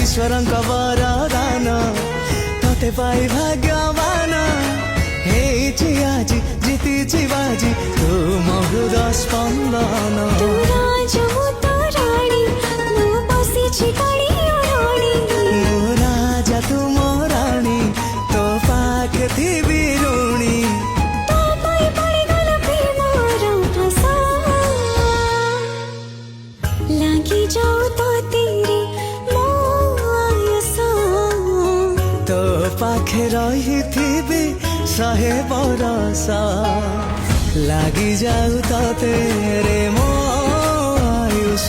ईश्वरଙ୍କ वरदान तते पाई भाग्यवान हेछि आजि जितिछि बाजी तू मो हृदय स्पंदन तू राजा मु तो रानी मु बसिछि काली रानी मो राजा तू मो रानी तो पाखे थिबी ऋणी तो पाई पड़ी गल प्रेमर भाषा लागी जाऊ तो तेरे मो आयसा तो पाखे रही थिबी सहे बरसा लागी जाऊ तो तेरे मो आयुष